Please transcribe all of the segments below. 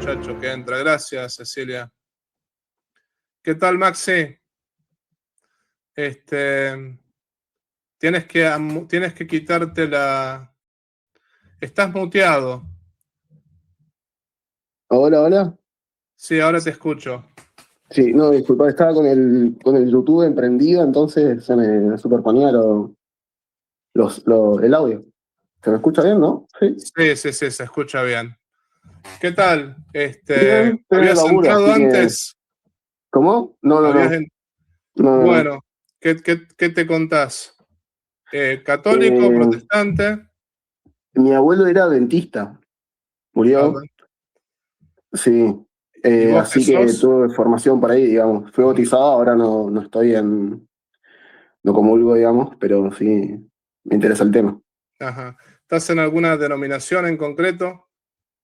muchacho que entra. Gracias, Cecilia. ¿Qué tal, Maxi? Tienes que quitarte la... Estás muteado. Hola, hola. Sí, ahora te escucho. Sí, no, disculpa, estaba con el YouTube emprendido, entonces se me superponía el audio. ¿Se me escucha bien, no? Sí. Sí, se escucha bien. ¿Qué tal? Bien, estoy en el ¿Habías laburo, entrado así que... antes? ¿Cómo? No, no, ¿Habías no. en- No, no, no. Bueno, ¿qué te contás? ¿Católico, Eh, protestante? Mi abuelo era dentista, Ah, murió, sí. ¿y vos qué Así que sos? tuve formación por ahí, digamos. Fui bautizado, ahora no estoy no comulgo, digamos, pero sí me interesa el tema. Ajá. ¿Estás en alguna denominación en concreto?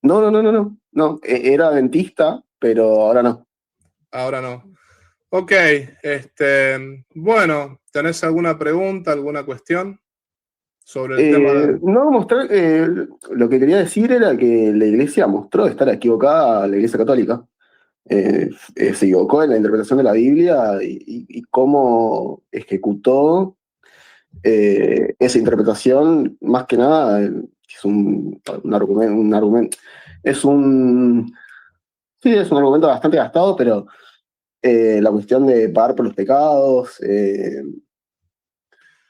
No, no, no, no, no. No, era dentista, pero ahora no. Ahora no. Ok, bueno, ¿tenés alguna pregunta, alguna cuestión sobre el tema? No mostrar, lo que quería decir era que la iglesia mostró estar equivocada, la iglesia católica. Se equivocó en la interpretación de la Biblia y cómo ejecutó esa interpretación, más que nada, es un argumento, es un, sí, es un argumento bastante gastado, pero la cuestión de pagar por los pecados,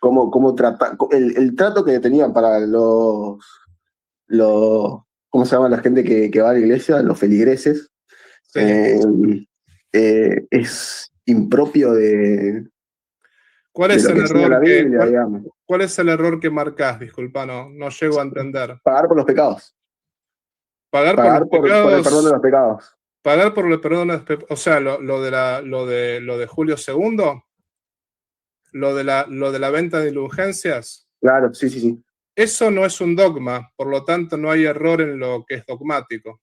cómo trata, el trato que tenían para los, ¿cómo se llama la gente que va a la iglesia? Los feligreses. Sí. eh, es impropio ¿Cuál de es lo el que enseña la error Biblia, digamos. cuál es el error que marcás? Disculpa, no llego a entender. Pagar por los pecados. Pagar por los Pagar por el perdón de pecados, los pecados. pagar por el perdón, o sea, lo de Julio II, lo de la venta de indulgencias, Claro, sí, sí, sí. eso no es un dogma, por lo tanto no hay error en lo que es dogmático.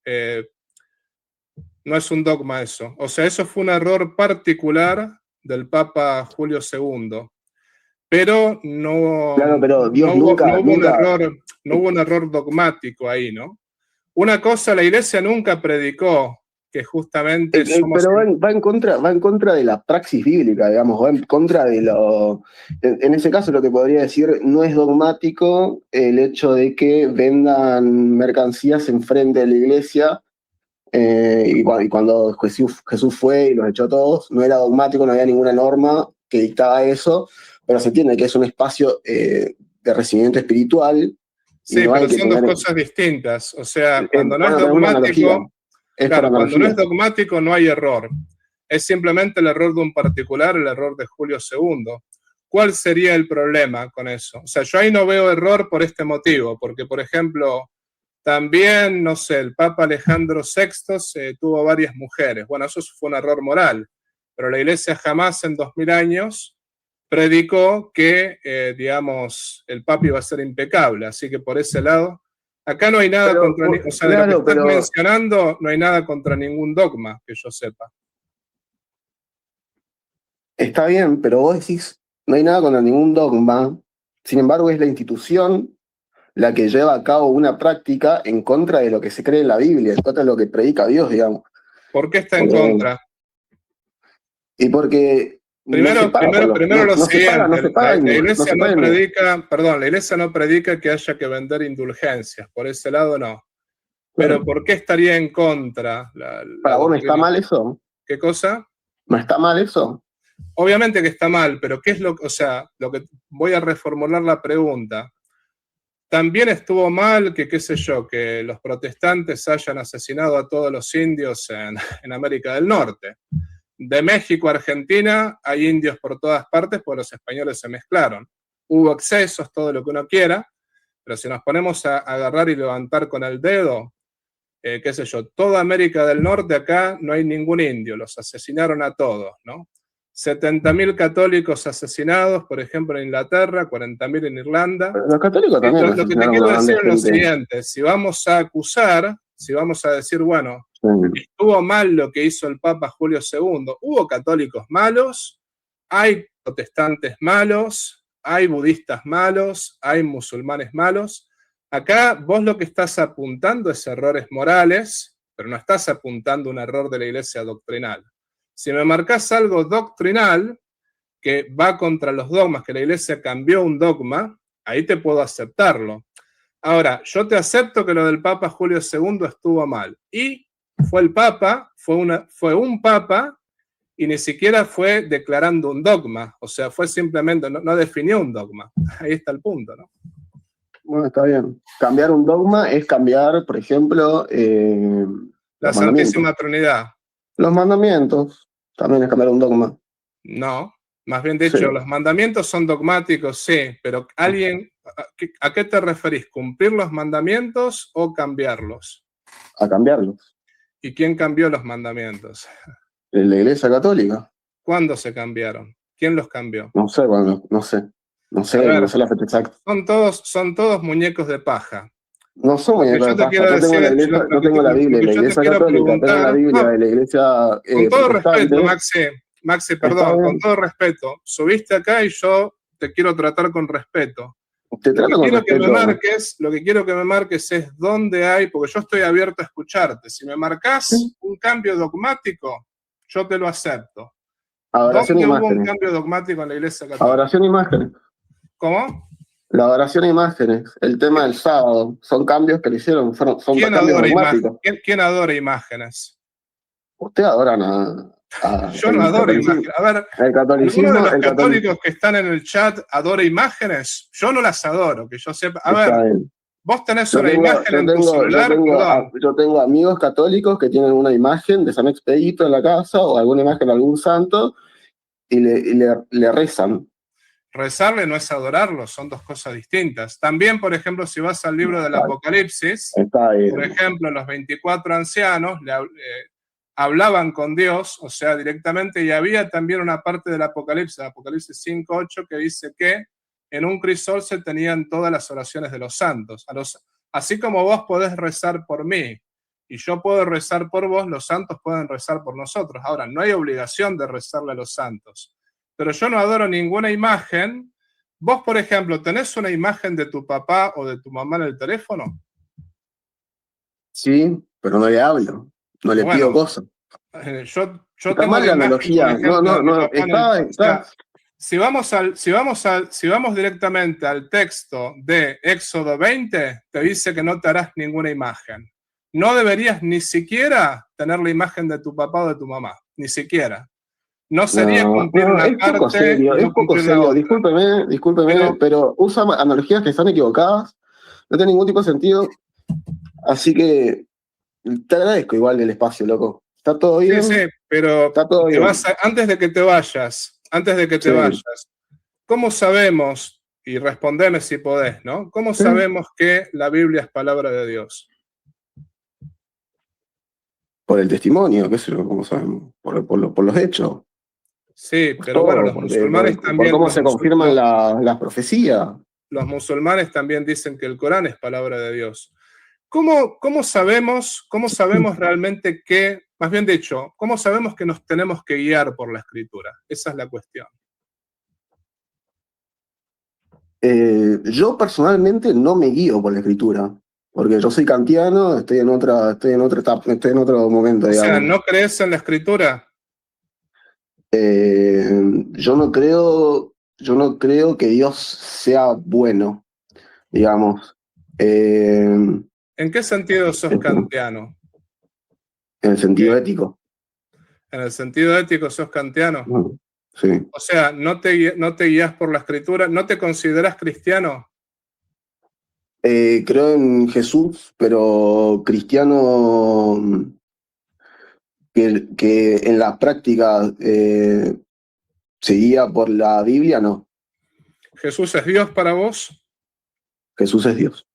Eh, no es un dogma eso. O sea, eso fue un error particular del Papa Julio II, pero Claro, pero Dios no nunca, hubo un nunca. error, no hubo un error dogmático ahí, ¿no? Una cosa, la iglesia nunca predicó que justamente somos... Pero va en contra de la praxis bíblica, digamos, va en contra de lo... En ese caso lo que podría decir no es dogmático el hecho de que vendan mercancías enfrente de la iglesia y cuando Jesús fue y los echó a todos, no era dogmático, no había ninguna norma que dictaba eso, pero se entiende que es un espacio de recibimiento espiritual y Sí, no hay pero que son dos tener... cosas distintas. O sea, cuando no es bueno, pero es una analogía, dogmático, es por claro, cuando no analogía. es dogmático no hay error. Es simplemente el error de un particular, el error de Julio II. ¿Cuál sería el problema con eso? O sea, yo ahí no veo error por este motivo, porque, por ejemplo, también, no sé, el Papa Alejandro VI tuvo varias mujeres. Bueno, eso fue un error moral, pero la Iglesia jamás en 2000 años predicó que, digamos, el Papa iba a ser impecable. Así que por ese lado, acá no hay nada Pero, contra, o sea, de lo que claro, estás pero mencionando, no hay nada contra ningún dogma que yo sepa. está bien, pero vos decís, no hay nada contra ningún dogma. Sin embargo, es la institución la que lleva a cabo una práctica en contra de lo que se cree en la Biblia, en contra de lo que predica Dios, digamos. ¿Por qué está en Eh, contra? y porque no se paga por Primero lo no siguiente, se paga, la no iglesia se no paga. predica, perdón, la iglesia no predica que haya que vender indulgencias, por ese lado no. Pero Claro. ¿por qué estaría en contra la Para vos no está doctrina? mal eso. ¿Qué cosa? No está mal eso. Obviamente que está mal, pero ¿qué es o sea, lo que voy a reformular la pregunta? También estuvo mal que, qué sé yo, que los protestantes hayan asesinado a todos los indios en América del Norte. De México a Argentina hay indios por todas partes porque los españoles se mezclaron. Hubo excesos, todo lo que uno quiera, pero si nos ponemos a agarrar y levantar con el dedo, qué sé yo, toda América del Norte acá no hay ningún indio, los asesinaron a todos, ¿no? 70.000 católicos asesinados, por ejemplo, en Inglaterra, 40.000 en Irlanda. Los católicos también Lo que te asesinaron a un quiero montón decir de es lo gente. siguiente, si vamos a acusar, si vamos a decir, bueno, Sí. estuvo mal lo que hizo el Papa Julio II, hubo católicos malos, hay protestantes malos, hay budistas malos, hay musulmanes malos. Acá vos lo que estás apuntando es errores morales pero no estás apuntando un error de la iglesia doctrinal. Si me marcás algo doctrinal que va contra los dogmas, que la iglesia cambió un dogma, ahí te puedo aceptarlo. Ahora, yo te acepto que lo del Papa Julio II estuvo mal. Y fue el Papa, fue un Papa, y ni siquiera fue declarando un dogma. O sea, fue simplemente, no definió un dogma. Ahí está el punto, ¿no? Bueno, está bien. Cambiar un dogma es cambiar, por ejemplo, La Santísima Trinidad. Los mandamientos también es cambiar un dogma. No, más bien dicho, sí. Los mandamientos son dogmáticos, sí, pero ¿a qué te referís? ¿Cumplir los mandamientos o cambiarlos? A cambiarlos. ¿Y quién cambió los mandamientos? La Iglesia Católica. ¿Cuándo se cambiaron? ¿Quién los cambió? No sé, bueno, no sé la fecha exacta. Son todos muñecos de paja. No son muñecos de paja, no tengo la Biblia de la Iglesia Católica, tengo la Biblia de la Iglesia con todo respeto, Maxi, perdón, con todo respeto, subiste acá y yo te quiero tratar con respeto. Lo que quiero que me marques es dónde hay, porque yo estoy abierto a escucharte. Si me marcás un cambio dogmático, yo te lo acepto. Adoración ¿Dónde imágenes. Hubo un cambio dogmático en la Iglesia Católica? Adoración imágenes. ¿Cómo? La adoración a imágenes, el tema del sábado, son cambios que le hicieron, son ¿Quién cambios dogmáticos. ¿Quién adora imágenes? Ustedes adoran yo no adoro imágenes. A ver, ¿alguno de los católicos que están en el chat adora imágenes? Yo no las adoro, que yo sepa. A ver, vos tenés una imagen en tu celular. Yo tengo amigos católicos que tienen una imagen de San Expedito en la casa o alguna imagen de algún santo y le rezan. Rezarle no es adorarlo, son dos cosas distintas. También, por ejemplo, si vas al libro del Apocalipsis, por ejemplo, los 24 ancianos hablaban con Dios, o sea, directamente, y había también una parte del Apocalipsis 5:8, que dice que en un crisol se tenían todas las oraciones de los santos. Así como vos podés rezar por mí y yo puedo rezar por vos, los santos pueden rezar por nosotros. Ahora, no hay obligación de rezarle a los santos. Pero yo no adoro ninguna imagen. Vos, por ejemplo, ¿tenés una imagen de tu papá o de tu mamá en el teléfono? Sí, pero no le hablo, no le pido cosas. Yo tengo la analogía. Si vamos directamente al texto de Éxodo 20, te dice que no te harás ninguna imagen. No deberías ni siquiera tener la imagen de tu papá o de tu mamá, ni siquiera. No sería cumplir una parte. Es poco serio. Discúlpeme, pero usa analogías que están equivocadas, no tiene ningún tipo de sentido. Así que te agradezco igual el espacio, loco. ¿Está todo bien? Sí, pero antes de que te vayas, ¿cómo sabemos, y respondeme si podés, ¿no? ¿Cómo sabemos que la Biblia es palabra de Dios? Por el testimonio, qué sé yo, ¿cómo sabemos? Por los hechos. Sí, pero bueno, los musulmanes también... ¿Cómo se confirman las profecías? Los musulmanes también dicen que el Corán es palabra de Dios. ¿Cómo sabemos realmente que, más bien dicho, cómo sabemos que nos tenemos que guiar por la Escritura? Esa es la cuestión. Yo personalmente no me guío por la Escritura, porque yo soy kantiano, estoy en otra etapa, estoy en otro momento, digamos. O sea, ¿no crees en la Escritura? Yo no creo que Dios sea bueno, digamos. ¿En qué sentido sos kantiano? En el sentido ético. ¿En el sentido ético sos kantiano? Sí. O sea, ¿no te guías por la Escritura? ¿No te consideras cristiano? Creo en Jesús, pero cristiano que en la práctica se guía por la Biblia, no. ¿Jesús es Dios para vos? Jesús es Dios.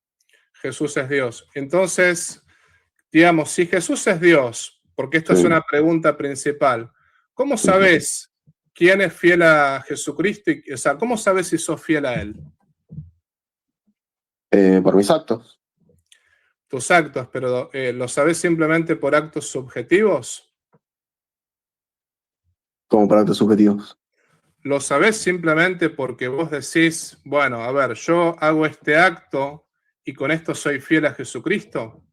Jesús es Dios. Entonces, digamos, si Jesús es Dios, porque esta es una pregunta principal, ¿cómo sabes quién es fiel a Jesucristo? O sea, ¿cómo sabes si sos fiel a Él? Por mis actos. Tus actos, pero ¿lo sabes simplemente por actos subjetivos? ¿Cómo por actos subjetivos? ¿Lo sabés simplemente porque vos decís, bueno, a ver, yo hago este acto y con esto soy fiel a Jesucristo?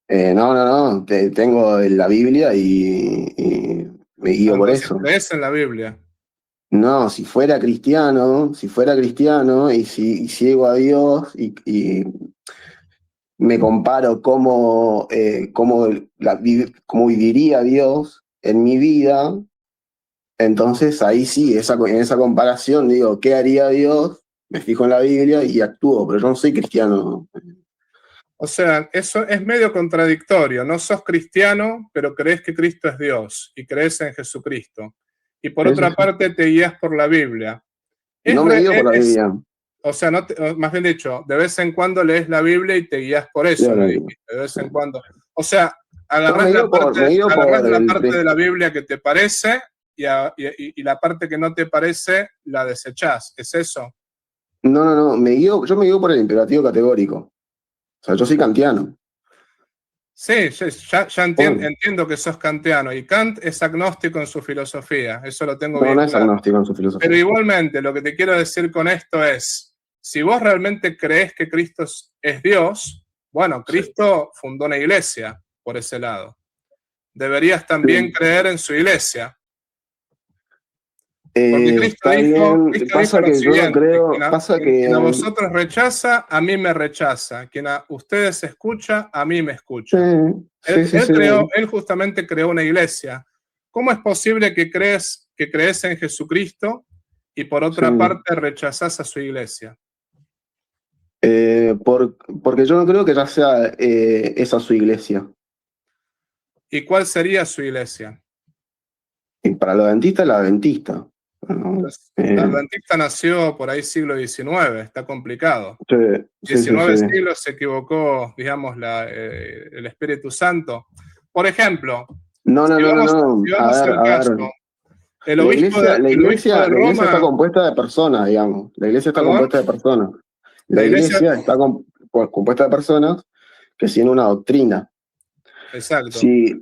No, tengo la Biblia y me guío por Entonces, eso. ¿crees en la Biblia? No, si fuera cristiano y sigo a Dios y me comparo cómo viviría Dios en mi vida, entonces ahí sí, en esa comparación digo, ¿qué haría Dios? Me fijo en la Biblia y actúo, pero yo no soy cristiano. O sea, eso es medio contradictorio. No sos cristiano, pero crees que Cristo es Dios y crees en Jesucristo. Y por Sí, sí, otra sí. parte te guías por la Biblia. Es, No me guío por la Biblia. o sea, más bien dicho, de vez en cuando lees la Biblia y te guías por eso, me Yo dijiste, de vez en cuando. O sea, agarrás me guío por la el... parte de la Biblia que te parece y la parte que no te parece la desechás. ¿Es eso? No, yo me guío por el imperativo categórico. O sea, yo soy kantiano. Sí, sí, ya Bueno, entiendo que sos kantiano y Kant es agnóstico en su filosofía, eso lo tengo no bien es claro. agnóstico en su Pero filosofía. igualmente, lo que te quiero decir con esto es, si vos realmente crees que Cristo es Dios, bueno, Sí. Cristo fundó una iglesia por ese lado. Deberías también Sí. creer en su iglesia. Porque Está bien. Cristo dijo Pasa lo que yo no siguiente, creo. Pasa quien a que. vosotros rechaza, a mí me rechaza. Quien a ustedes escucha, a mí me Sí, escucha. sí, sí, sí. Él justamente creó una iglesia. ¿Cómo es posible que crees en Jesucristo y por Sí. otra parte rechazás a su iglesia? Porque yo no creo que ya sea esa su iglesia. ¿Y cuál sería su iglesia? Y para los adventistas, la adventista. Bueno, La adventista nació por ahí siglo XIX, está complicado. sí, sí, sí, 19 sí. siglos se equivocó, digamos, el Espíritu Santo. Por ejemplo, No. si vamos al A caso, ver. La iglesia, la el obispo de iglesia, la iglesia está Roma, compuesta de personas, digamos. La iglesia está perdón, compuesta de personas. La la iglesia, iglesia está compuesta de personas que siguen una doctrina. exacto. Si,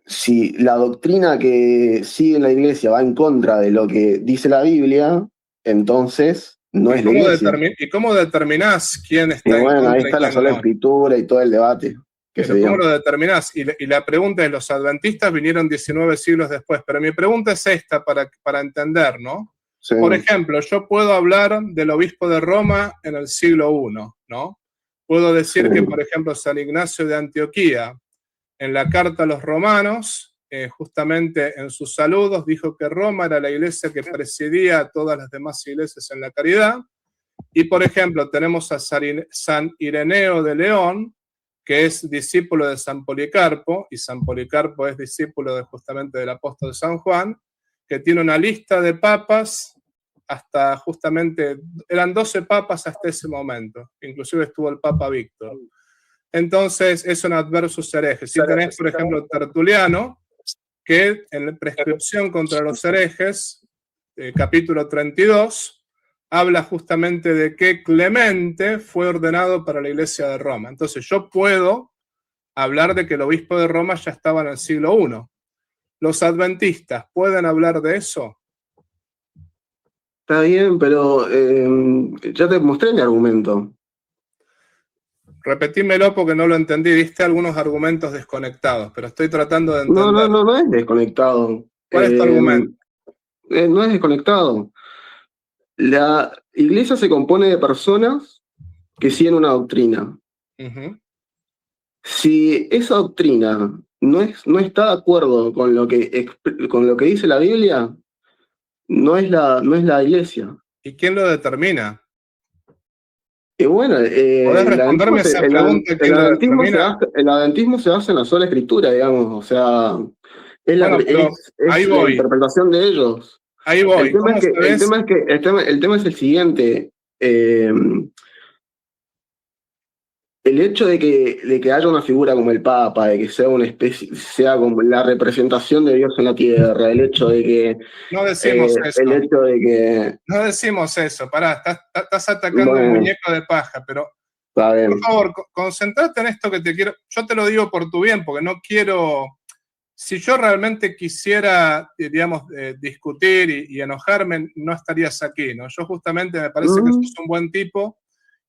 si la doctrina que sigue la iglesia va en contra de lo que dice la Biblia, entonces no es la iglesia. ¿Y cómo determinás quién Y está en bueno, ahí contra y está la quién sola no? escritura y todo el debate que se Pero ¿cómo dio. lo determinás? Y la pregunta es, los adventistas vinieron 19 siglos después, pero mi pregunta es esta para entender, ¿no? Sí, Por ejemplo, yo puedo hablar del obispo de Roma en el siglo I, ¿no? Puedo sí, decir que, por ejemplo, San Ignacio de Antioquía, en la carta a los romanos, justamente en sus saludos, dijo que Roma era la iglesia que presidía a todas las demás iglesias en la caridad. Y, por ejemplo, tenemos a San Ireneo de León, que es discípulo de San Policarpo, y San Policarpo es discípulo justamente del apóstol San Juan, que tiene una lista de papas hasta justamente, eran 12 papas hasta ese momento, inclusive estuvo el Papa Víctor. Entonces, es un adversus herejes. Si tenés, por ejemplo, Tertuliano, que en la prescripción contra los herejes, capítulo 32, habla justamente de que Clemente fue ordenado para la iglesia de Roma. Entonces, yo puedo hablar de que el obispo de Roma ya estaba en el siglo I. ¿Los adventistas pueden hablar de eso? está bien, pero ya te mostré mi argumento. Repetímelo porque no lo entendí. Diste algunos argumentos desconectados, pero estoy tratando de entender. No es desconectado. ¿Cuál es tu argumento? No es desconectado. La iglesia se compone de personas que siguen una doctrina. Uh-huh. Si esa doctrina no está de acuerdo con lo que dice la Biblia, no es la iglesia. ¿Y quién lo determina? Y bueno, ¿Podés responderme esa pregunta? ¿Quién lo determina? el adventismo se basa en la sola escritura, digamos. O sea, Bueno, pero ahí es la voy, interpretación de ellos. ahí voy. ¿Cómo sabes? El tema es el siguiente. El hecho de que haya una figura como el Papa, de que sea una especie, sea como la representación de Dios en la tierra, el hecho de que, No decimos eso. el hecho de que, No decimos eso. Pará, estás atacando un bueno, muñeco de paja, pero está por bien. favor, concentrate en esto que te quiero. Yo te lo digo por tu bien, porque no quiero. Si yo realmente quisiera, digamos, discutir y enojarme, no estarías aquí, ¿no? Yo justamente me parece que sos un buen tipo.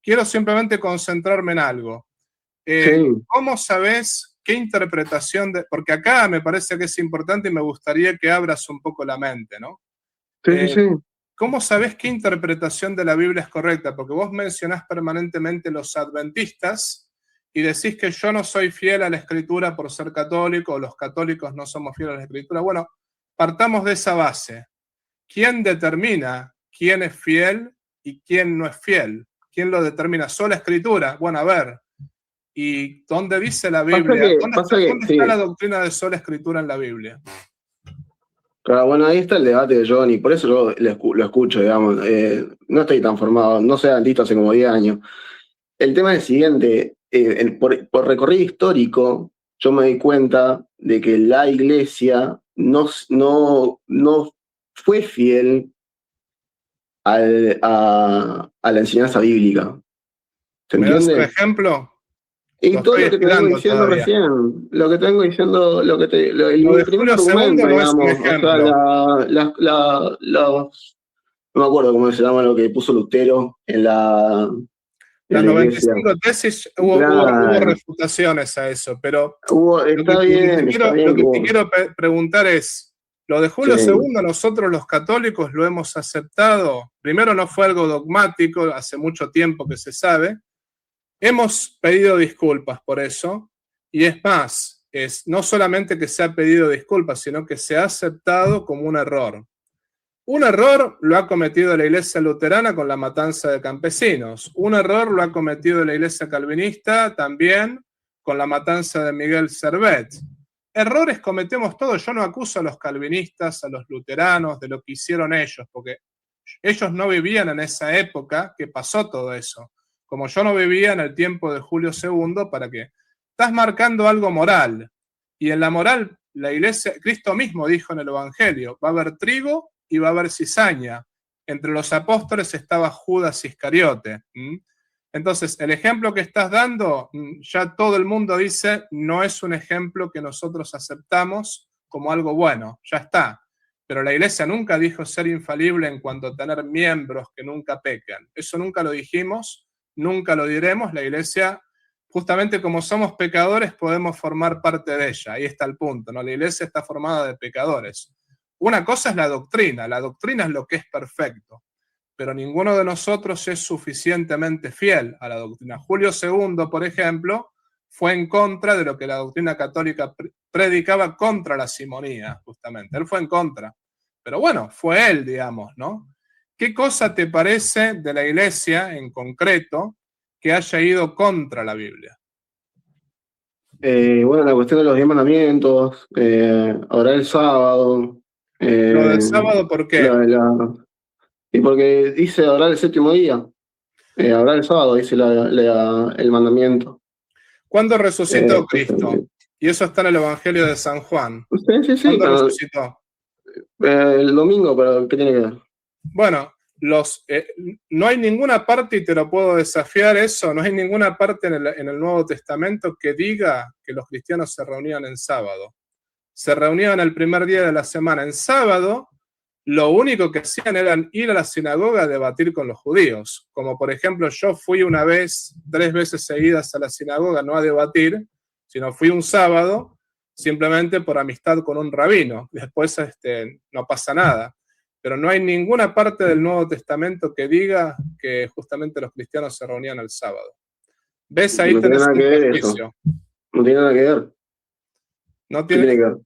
Quiero simplemente concentrarme en algo. Sí, ¿Cómo sabes qué interpretación porque acá me parece que es importante y me gustaría que abras un poco la mente, ¿no? sí, sí, Eh, sí. ¿Cómo sabes qué interpretación de la Biblia es correcta? Porque vos mencionás permanentemente los adventistas y decís que yo no soy fiel a la Escritura por ser católico, o los católicos no somos fieles a la Escritura. Bueno, partamos de esa base. ¿Quién determina quién es fiel y quién no es fiel? ¿Quién lo determina? ¿Sola Escritura? Bueno, a ver, ¿y dónde dice la Biblia? Pasa que, ¿Dónde está la sí. doctrina de sola Escritura en la Biblia? Claro, bueno, ahí está el debate de Johnny, por eso yo lo escucho, digamos. No estoy tan formado, no soy adventista hace como 10 años. El tema es el siguiente, por recorrido histórico, yo me di cuenta de que la iglesia no fue fiel a la enseñanza bíblica. ¿Se ¿Me das un entiende? ejemplo? Y Lo todo estoy lo que te vengo esperando diciendo todavía. recién, lo que te vengo diciendo, Lo mi de primer Julio II argumento, no es un digamos, o sea, ejemplo. no me acuerdo cómo se llama lo que puso Lutero en Las la noventa y iglesia. cinco tesis hubo Claro, refutaciones a eso, pero está lo bien que que te hubo. quiero preguntar es, lo de Sí, Julio II nosotros los católicos lo hemos aceptado, primero no fue algo dogmático, hace mucho tiempo que se sabe, hemos pedido disculpas por eso, y es más, no solamente que se ha pedido disculpas, sino que se ha aceptado como un error. Un error lo ha cometido la Iglesia luterana con la matanza de campesinos. Un error lo ha cometido la Iglesia calvinista también con la matanza de Miguel Servet. Errores cometemos todos. Yo no acuso a los calvinistas, a los luteranos de lo que hicieron ellos, porque ellos no vivían en esa época que pasó todo eso. Como yo no vivía en el tiempo de Julio II, ¿para qué? Estás marcando algo moral. Y en la moral, la Iglesia, Cristo mismo dijo en el Evangelio, va a haber trigo y va a haber cizaña. Entre los apóstoles estaba Judas Iscariote. Entonces, el ejemplo que estás dando, ya todo el mundo dice, no es un ejemplo que nosotros aceptamos como algo bueno, ya está. Pero la Iglesia nunca dijo ser infalible en cuanto a tener miembros que nunca pecan. Eso nunca lo dijimos, nunca lo diremos. La Iglesia, justamente como somos pecadores, podemos formar parte de ella. Ahí está el punto, ¿no? La Iglesia está formada de pecadores. Una cosa es la doctrina es lo que es perfecto, pero ninguno de nosotros es suficientemente fiel a la doctrina. Julio II, por ejemplo, fue en contra de lo que la doctrina católica predicaba contra la simonía, justamente. Él fue en contra. Pero bueno, fue él, digamos, ¿no? ¿Qué cosa te parece de la Iglesia en concreto que haya ido contra la Biblia? bueno, la cuestión de los 10 mandamientos, orar el sábado, Lo del eh, sábado, ¿por qué? la, la- y porque dice orar el séptimo día, orar el sábado, dice el mandamiento. ¿Cuándo resucitó Cristo? Justamente. Y eso está en el Evangelio de San Juan. Sí, sí, sí, ¿Cuándo pero, resucitó? el domingo, pero ¿qué tiene que ver? Bueno, no hay ninguna parte, y te lo puedo desafiar eso, no hay ninguna parte en el Nuevo Testamento que diga que los cristianos se reunían en sábado. Se reunían el primer día de la semana. En sábado, lo único que hacían era ir a la sinagoga a debatir con los judíos. Como por ejemplo, yo fui una vez, 3 veces seguidas a la sinagoga, no a debatir, sino fui un sábado, simplemente por amistad con un rabino. Después no pasa nada. Pero no hay ninguna parte del Nuevo Testamento que diga que justamente los cristianos se reunían el sábado. ¿Ves? Ahí No tiene tenés nada un que ver eso, prejuicio. no tiene nada que ver. No ¿Qué tiene, tiene que ver?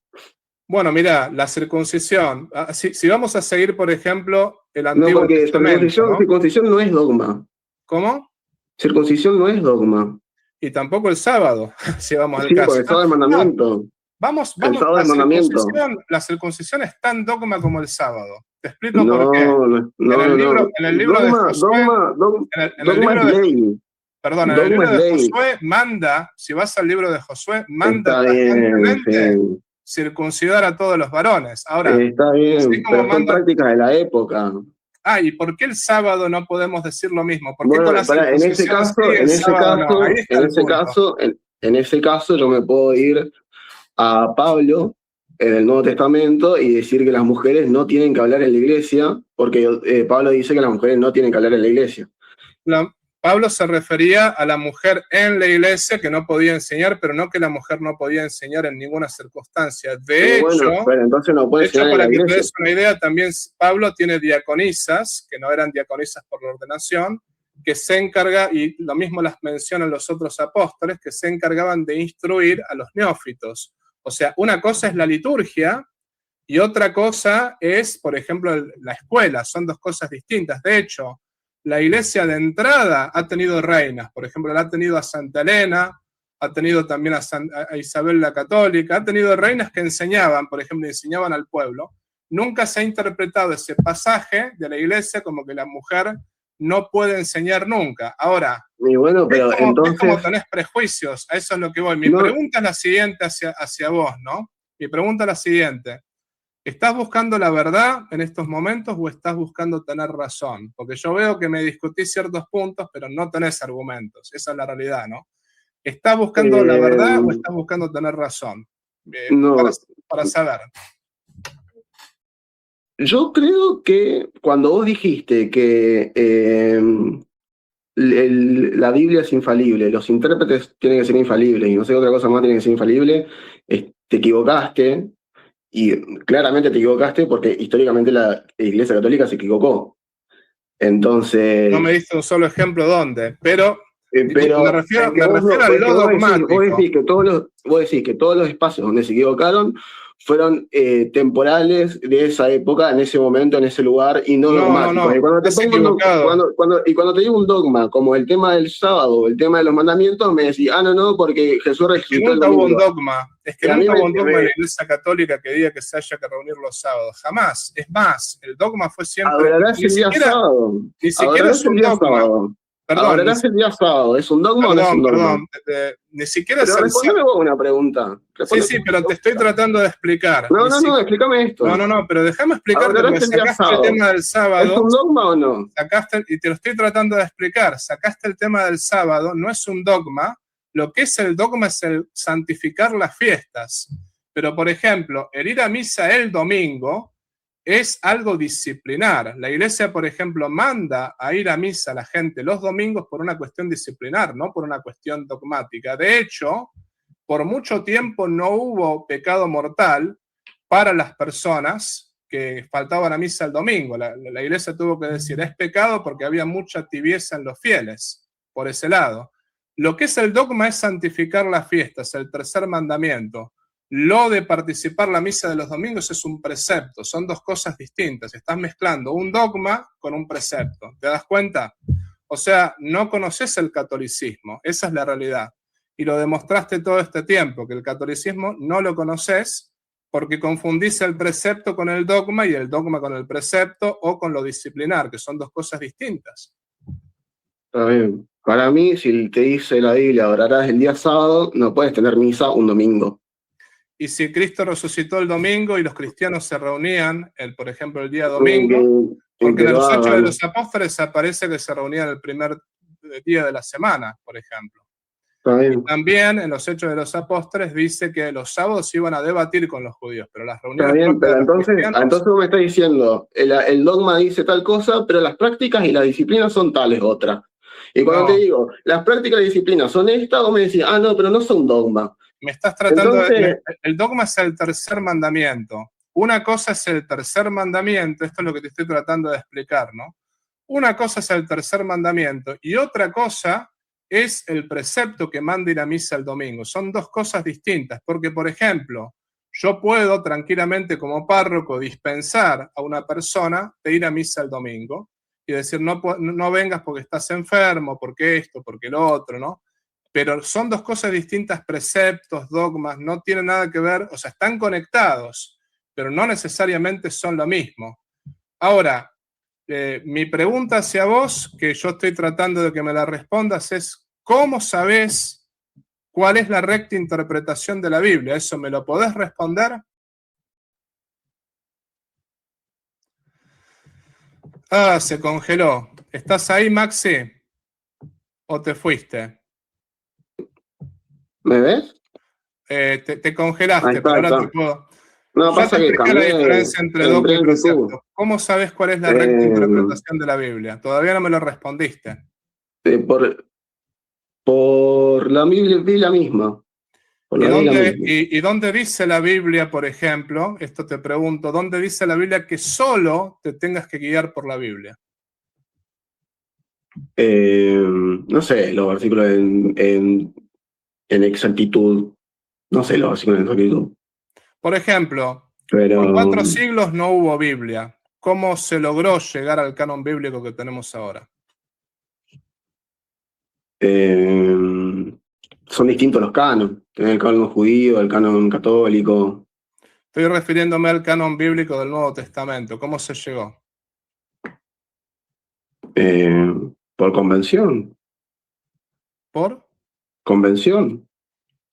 bueno, mira, la circuncisión. Si vamos a seguir, por ejemplo, el No, Antiguo porque Testamento, ¿no? circuncisión no es dogma. ¿Cómo? Circuncisión no es dogma. Y tampoco el sábado, si vamos al Sí, porque caso. el sábado es No, mandamiento. El vamos, sábado es mandamiento. la circuncisión es tan dogma como el sábado. Te explico por qué. No, no. En el libro de Josué, en el Dogma es libro de, ley. perdón, en el Dogma libro es de ley. Josué manda, si vas al libro de Josué, manda Está bien, tajantemente sí. circuncidar a todos los varones. Ahora, Está así bien, como pero son manda. prácticas de la época. ¿Y por qué el sábado no podemos decir lo mismo? ¿Por qué con Bueno, la circuncisión sí y el sábado no? Ahí está el punto. en ese caso yo me puedo ir a Pablo en el Nuevo Testamento y decir que las mujeres no tienen que hablar en la iglesia, porque Pablo dice que las mujeres no tienen que hablar en la iglesia. Pablo se refería a la mujer en la iglesia que no podía enseñar, pero no que la mujer no podía enseñar en ninguna circunstancia. De hecho, bueno, pero entonces no puede enseñar en para la que te iglesia. des una idea, también Pablo tiene diaconisas, que no eran diaconisas por la ordenación, que se encarga, y lo mismo las mencionan los otros apóstoles, que se encargaban de instruir a los neófitos. O sea, una cosa es la liturgia y otra cosa es, por ejemplo, la escuela. Son dos cosas distintas. De hecho, la iglesia de entrada ha tenido reinas. Por ejemplo, la ha tenido a Santa Elena, ha tenido también a Isabel la Católica, ha tenido reinas que enseñaban, por ejemplo, enseñaban al pueblo. Nunca se ha interpretado ese pasaje de la iglesia como que la mujer no puede enseñar nunca. Ahora, y bueno, pero es como tenés prejuicios, a eso es lo que voy. Mi pregunta es la siguiente hacia vos, ¿no? Mi pregunta es la siguiente. ¿Estás buscando la verdad en estos momentos o estás buscando tener razón? Porque yo veo que me discutís ciertos puntos, pero no tenés argumentos. Esa es la realidad, ¿no? ¿Estás buscando la verdad o estás buscando tener razón? No, para saber. Yo creo que cuando vos dijiste que la Biblia es infalible, los intérpretes tienen que ser infalibles y no sé qué otra cosa más tiene que ser infalible, te equivocaste. Y claramente te equivocaste porque históricamente la Iglesia Católica se equivocó. Entonces... No me diste un solo ejemplo dónde, pero me refiero a lo dogmático. Vos decís que todos los espacios donde se equivocaron fueron temporales de esa época, en ese momento, en ese lugar, y no dogmáticos. Y cuando te digo un dogma, como el tema del sábado, el tema de los mandamientos, me decís, no, porque Jesús resucitó el domingo. Nunca hubo un dogma. Es que nunca hubo un dogma en la Iglesia Católica que diga que se haya que reunir los sábados. Jamás. Es más, el dogma fue siempre... Adorarás el día sábado. Ni siquiera es un dogma. Perdón, adorarás el día sábado. ¿Es un dogma o no es un dogma? Ni siquiera es respondeme vos una pregunta. Sí, pero te estoy tratando de explicar. No, explícame esto. No, pero déjame explicarte porque sacaste el tema del sábado. ¿Es un dogma o no? Y te lo estoy tratando de explicar. Sacaste el tema del sábado, no es un dogma. Lo que es el dogma es el santificar las fiestas. Pero, por ejemplo, el ir a misa el domingo es algo disciplinar. La iglesia, por ejemplo, manda a ir a misa a la gente los domingos por una cuestión disciplinar, no por una cuestión dogmática. De hecho, por mucho tiempo no hubo pecado mortal para las personas que faltaban a misa el domingo. La iglesia tuvo que decir, es pecado porque había mucha tibieza en los fieles, por ese lado. Lo que es el dogma es santificar las fiestas, el tercer mandamiento. Lo de participar la misa de los domingos es un precepto, son dos cosas distintas. Estás mezclando un dogma con un precepto. ¿Te das cuenta? O sea, no conoces el catolicismo, esa es la realidad. Y lo demostraste todo este tiempo, que el catolicismo no lo conoces porque confundís el precepto con el dogma y el dogma con el precepto o con lo disciplinar, que son dos cosas distintas. Está bien. Para mí, si te dice la Biblia, adorarás el día sábado, no puedes tener misa un domingo. Y si Cristo resucitó el domingo y los cristianos se reunían, por ejemplo, el día domingo, porque en los Hechos de los Apóstoles aparece que se reunían el primer día de la semana, por ejemplo. Y también en los Hechos de los Apóstoles dice que los sábados iban a debatir con los judíos, pero las reuniones... Está bien, pero entonces vos me estás diciendo, el dogma dice tal cosa, pero las prácticas y las disciplinas son tales otras. Y cuando te digo, las prácticas y disciplinas son estas, vos me decís, no, pero no son dogma. Me estás tratando el dogma es el tercer mandamiento. Una cosa es el tercer mandamiento, esto es lo que te estoy tratando de explicar, ¿no? Una cosa es el tercer mandamiento y otra cosa es el precepto que manda ir a misa el domingo. Son dos cosas distintas, porque, por ejemplo, yo puedo tranquilamente como párroco dispensar a una persona de ir a misa el domingo y decir, no vengas porque estás enfermo, porque esto, porque lo otro, ¿no? Pero son dos cosas distintas, preceptos, dogmas, no tienen nada que ver, o sea, están conectados, pero no necesariamente son lo mismo. Ahora, mi pregunta hacia vos, que yo estoy tratando de que me la respondas, es ¿cómo sabés cuál es la recta interpretación de la Biblia? ¿Eso me lo podés responder? Se congeló. ¿Estás ahí, Maxi? ¿O te fuiste? ¿Me ves? Te congelaste, está, pero ahora te puedo... No, pasa que cambié, la diferencia entre dogma y precepto. ¿Cómo sabes cuál es la recta interpretación de la Biblia? Todavía no me lo respondiste. Por la Biblia misma. Por ¿Y la Biblia dónde, misma. y dónde dice la Biblia, por ejemplo, esto te pregunto, dónde dice la Biblia que solo te tengas que guiar por la Biblia? No sé, los versículos en exactitud. No sé los versículos en exactitud. Por ejemplo, por Pero 4 siglos no hubo Biblia. ¿Cómo se logró llegar al canon bíblico que tenemos ahora? son distintos los canon. Tenés el canon judío, el canon católico. Estoy refiriéndome al canon bíblico del Nuevo Testamento. ¿Cómo se llegó? eh, por convención. ¿Por? Convención.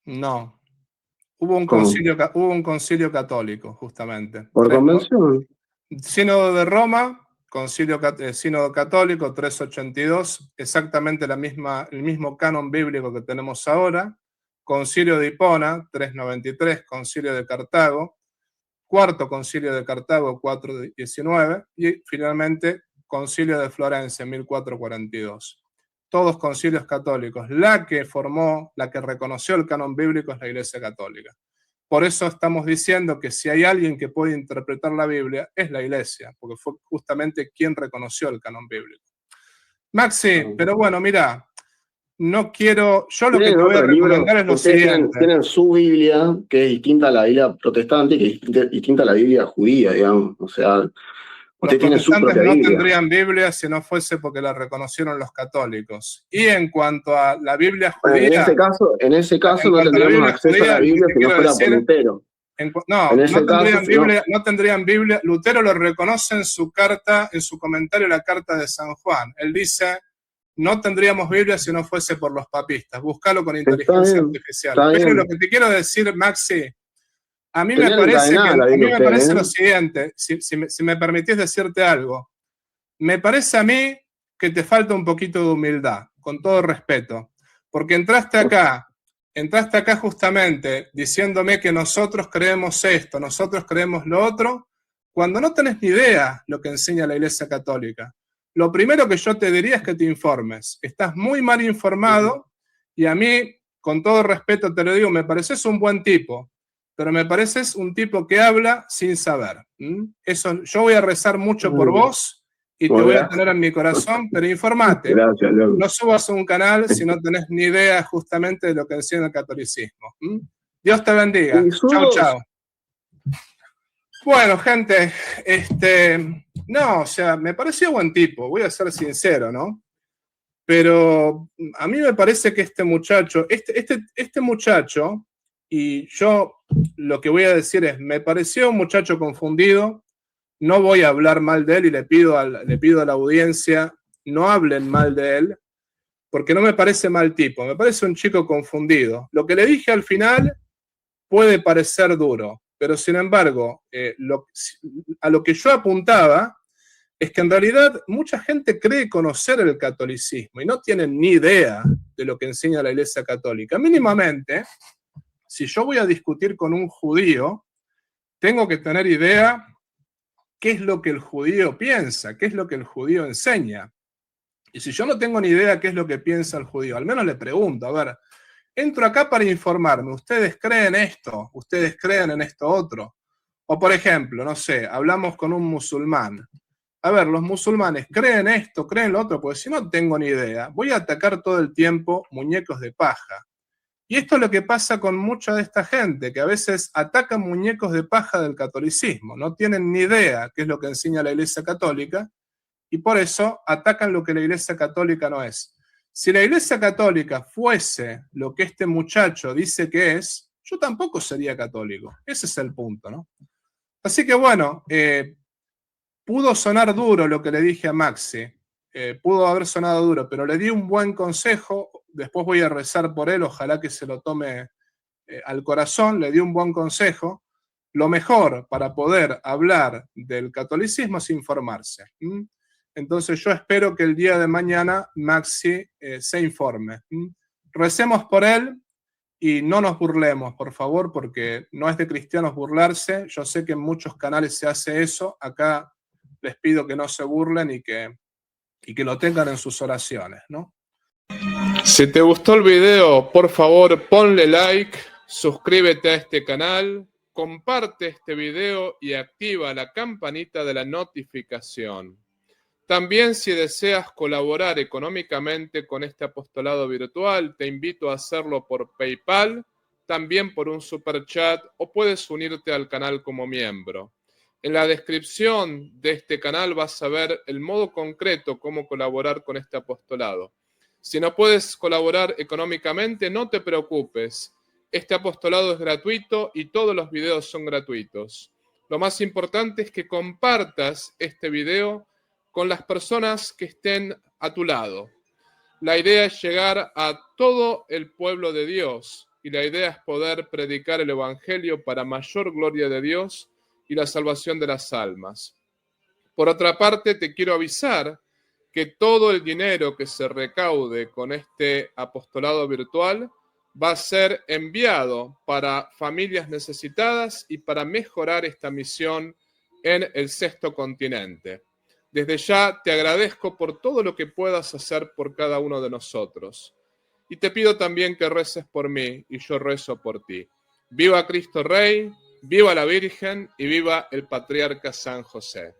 No. Hubo ¿Cómo? un concilio católico, justamente. Por convención. Sínodo de Roma, Sínodo Católico 382, exactamente el mismo canon bíblico que tenemos ahora. Concilio de Hipona 393, Concilio de Cartago, Cuarto Concilio de Cartago 419 y finalmente Concilio de Florencia 1442. Todos concilios católicos. La que reconoció el canon bíblico es la Iglesia Católica. Por eso estamos diciendo que si hay alguien que puede interpretar la Biblia, es la Iglesia, porque fue justamente quien reconoció el canon bíblico. Maxi, pero bueno, mira, no quiero, yo lo que te voy a recomendar es lo ustedes siguiente. tienen su Biblia, que es distinta a la Biblia protestante, que es distinta a la Biblia judía, digamos. O sea, Los ustedes tienen su protestantes propia no Biblia. tendrían Biblia si no fuese porque la reconocieron los católicos. Y en cuanto a la Biblia Bueno, judía, en ese caso en no cuanto a la tendríamos Biblia acceso a la judía, lo que Biblia te si no quiero fuera por decir, Lutero. no, En no ese caso, tendrían Biblia, no tendrían Biblia. Lutero lo reconoce en su carta, en su comentario a la carta de San Juan. Él dice, no tendríamos Biblia si no fuese por los papistas. Búscalo con está inteligencia bien, artificial. está Pero lo bien. que te quiero decir, Maxi, a mí me Tenían parece encadenada la Biblia ustedes, lo ¿eh? siguiente, si me permitís decirte algo. Me parece a mí que te falta un poquito de humildad, con todo respeto, porque entraste acá justamente diciéndome que nosotros creemos esto, nosotros creemos lo otro, cuando no tenés ni idea lo que enseña la Iglesia Católica. Lo primero que yo te diría es que te informes. Estás muy mal informado y a mí, con todo respeto te lo digo, me pareces un buen tipo, pero me pareces un tipo que habla sin saber. Eso, yo voy a rezar mucho por vos y te Bueno, voy a gracias, tener en mi corazón, pero informate. gracias, loco. No subas a un canal si no tenés ni idea justamente de lo que enseña el catolicismo. Dios te bendiga. Y Chau, sudos, chau. Bueno, gente, no, o sea, me pareció buen tipo, voy a ser sincero, ¿no? Pero a mí me parece que este muchacho, y yo lo que voy a decir es, me pareció un muchacho confundido, no voy a hablar mal de él y le pido a la audiencia, no hablen mal de él, porque no me parece mal tipo, me parece un chico confundido. Lo que le dije al final puede parecer duro, pero sin embargo, a lo que yo apuntaba es que en realidad mucha gente cree conocer el catolicismo y no tienen ni idea de lo que enseña la Iglesia Católica. Mínimamente, si yo voy a discutir con un judío, tengo que tener idea qué es lo que el judío piensa, qué es lo que el judío enseña. Y si yo no tengo ni idea qué es lo que piensa el judío, al menos le pregunto, a ver, entro acá para informarme, ¿ustedes creen esto? ¿Ustedes creen en esto otro? O por ejemplo, no sé, hablamos con un musulmán. A ver, los musulmanes creen esto, creen lo otro, porque si no tengo ni idea, voy a atacar todo el tiempo muñecos de paja. Y esto es lo que pasa con mucha de esta gente, que a veces atacan muñecos de paja del catolicismo, no tienen ni idea qué es lo que enseña la Iglesia Católica, y por eso atacan lo que la Iglesia Católica no es. Si la Iglesia Católica fuese lo que este muchacho dice que es, yo tampoco sería católico. Ese es el punto, ¿no? Así que bueno, pudo sonar duro lo que le dije a Maxi, pudo haber sonado duro, pero le di un buen consejo, después voy a rezar por él, ojalá que se lo tome al corazón, le di un buen consejo. Lo mejor para poder hablar del catolicismo es informarse. Entonces yo espero que el día de mañana Maxi se informe. Recemos por él y no nos burlemos, por favor, porque no es de cristianos burlarse. Yo sé que en muchos canales se hace eso. Acá les pido que no se burlen y que lo tengan en sus oraciones, ¿no? Si te gustó el video, por favor ponle like, suscríbete a este canal, comparte este video y activa la campanita de la notificación. También, si deseas colaborar económicamente con este apostolado virtual, te invito a hacerlo por PayPal, también por un super chat, o puedes unirte al canal como miembro. En la descripción de este canal vas a ver el modo concreto cómo colaborar con este apostolado. Si no puedes colaborar económicamente, no te preocupes. Este apostolado es gratuito y todos los videos son gratuitos. Lo más importante es que compartas este video con las personas que estén a tu lado. La idea es llegar a todo el pueblo de Dios y la idea es poder predicar el Evangelio para mayor gloria de Dios y la salvación de las almas. Por otra parte, te quiero avisar que todo el dinero que se recaude con este apostolado virtual va a ser enviado para familias necesitadas y para mejorar esta misión en el sexto continente. Desde ya te agradezco por todo lo que puedas hacer por cada uno de nosotros. Y te pido también que reces por mí y yo rezo por ti. Viva Cristo Rey, viva la Virgen y viva el Patriarca San José.